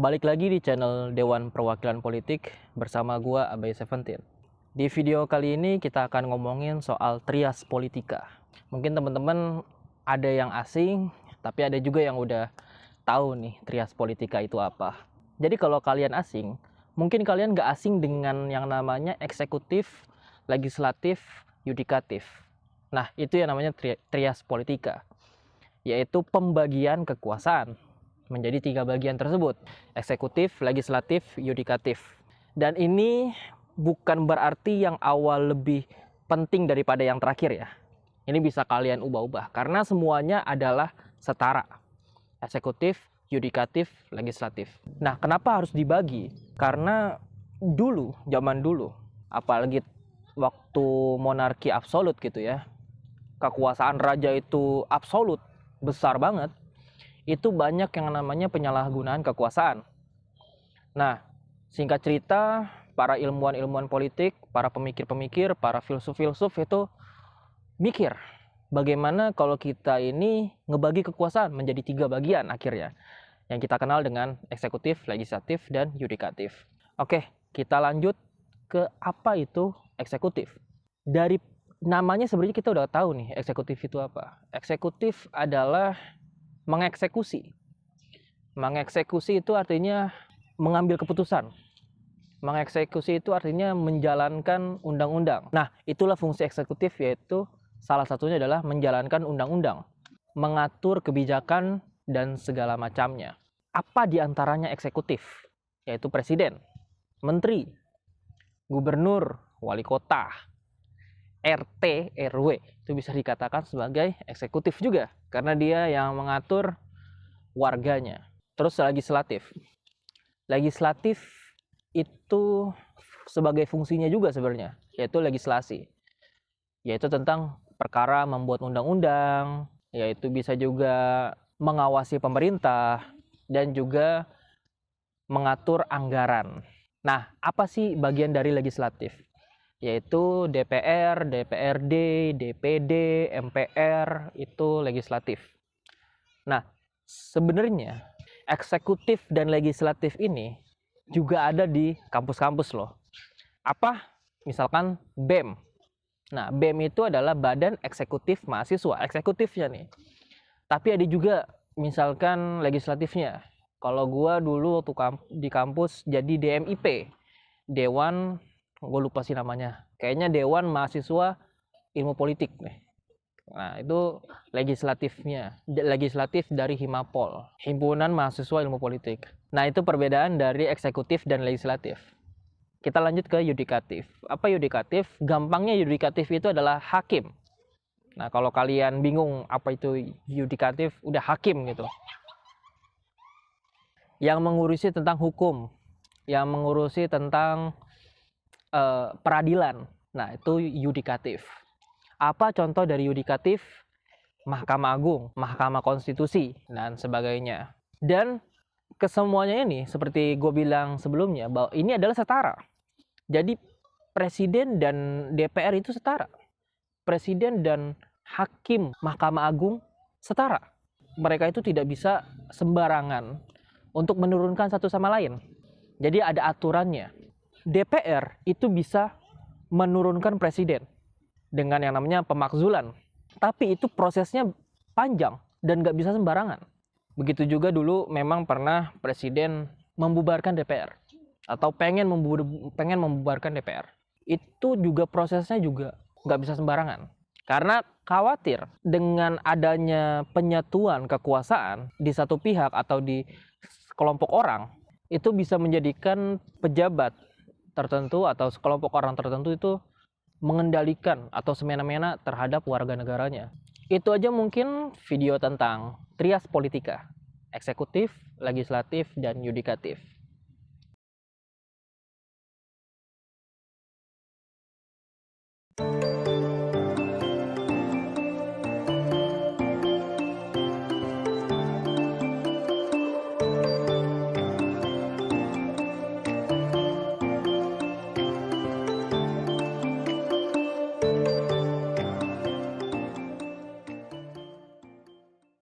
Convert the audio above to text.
Balik lagi di channel Dewan Perwakilan Politik bersama gua Abai Seventeen. Di video kali ini kita akan ngomongin soal trias politika. Mungkin teman-teman ada yang asing, tapi ada juga yang udah tahu nih trias politika itu apa. Jadi kalau kalian asing, mungkin kalian gak asing dengan yang namanya eksekutif, legislatif, yudikatif. Nah, itu yang namanya trias politika, yaitu pembagian kekuasaan menjadi 3 bagian tersebut: eksekutif, legislatif, yudikatif. Dan ini bukan berarti yang awal lebih penting daripada yang terakhir ya. Ini bisa kalian ubah-ubah karena semuanya adalah setara: eksekutif, yudikatif, legislatif. Nah, kenapa harus dibagi? Karena dulu, zaman dulu, apalagi waktu monarki absolut gitu ya, kekuasaan raja itu absolut, besar banget, itu banyak yang namanya penyalahgunaan kekuasaan. Nah, singkat cerita, para ilmuwan-ilmuwan politik, para pemikir-pemikir, para filsuf-filsuf itu mikir, bagaimana kalau kita ini ngebagi kekuasaan menjadi 3 bagian akhirnya, yang kita kenal dengan eksekutif, legislatif, dan yudikatif. Oke, kita lanjut ke apa itu eksekutif. Dari namanya sebenarnya kita udah tahu nih eksekutif itu apa. Eksekutif adalah mengeksekusi. Mengeksekusi itu artinya mengambil keputusan. Mengeksekusi itu artinya menjalankan undang-undang. Nah, itulah fungsi eksekutif, yaitu salah satunya adalah menjalankan undang-undang, mengatur kebijakan dan segala macamnya. Apa di antaranya eksekutif? Yaitu presiden, menteri, gubernur, wali kota, RT, RW, itu bisa dikatakan sebagai eksekutif juga, karena dia yang mengatur warganya. Terus legislatif. Legislatif itu sebagai fungsinya juga sebenarnya, yaitu legislasi. Yaitu tentang perkara membuat undang-undang, yaitu bisa juga mengawasi pemerintah, dan juga mengatur anggaran. Nah, apa sih bagian dari legislatif? Yaitu DPR, DPRD, DPD, MPR, itu legislatif. Nah, sebenarnya eksekutif dan legislatif ini juga ada di kampus-kampus loh. Apa? Misalkan BEM. Nah, BEM itu adalah Badan Eksekutif Mahasiswa, eksekutifnya nih. Tapi ada juga misalkan legislatifnya. Kalau gua dulu waktu di kampus jadi DMIP, Dewan, gue lupa sih namanya, kayaknya Dewan Mahasiswa Ilmu Politik nih. Nah, itu legislatifnya, legislatif dari Himapol, Himpunan Mahasiswa Ilmu Politik. Nah, itu perbedaan dari eksekutif dan legislatif. Kita lanjut ke yudikatif. Apa yudikatif? Gampangnya yudikatif itu adalah hakim. Nah, kalau kalian bingung apa itu yudikatif, udah hakim gitu. Yang mengurusi tentang hukum, yang mengurusi tentang peradilan. Nah, itu yudikatif. Apa contoh dari yudikatif? Mahkamah Agung, Mahkamah Konstitusi, dan sebagainya. Dan kesemuanya ini, seperti gue bilang sebelumnya, bahwa ini adalah setara. Jadi presiden dan DPR itu setara. Presiden dan hakim Mahkamah Agung setara. Mereka itu tidak bisa sembarangan untuk menurunkan satu sama lain. Jadi ada aturannya. DPR itu bisa menurunkan presiden dengan yang namanya pemakzulan. Tapi itu prosesnya panjang dan nggak bisa sembarangan. Begitu juga dulu memang pernah presiden membubarkan DPR atau pengen membubarkan DPR. Itu juga prosesnya juga nggak bisa sembarangan. Karena khawatir dengan adanya penyatuan kekuasaan di satu pihak atau di kelompok orang, itu bisa menjadikan pejabat tertentu atau sekelompok orang tertentu itu mengendalikan atau semena-mena terhadap warga negaranya. Itu aja mungkin video tentang trias politika: eksekutif, legislatif, dan yudikatif.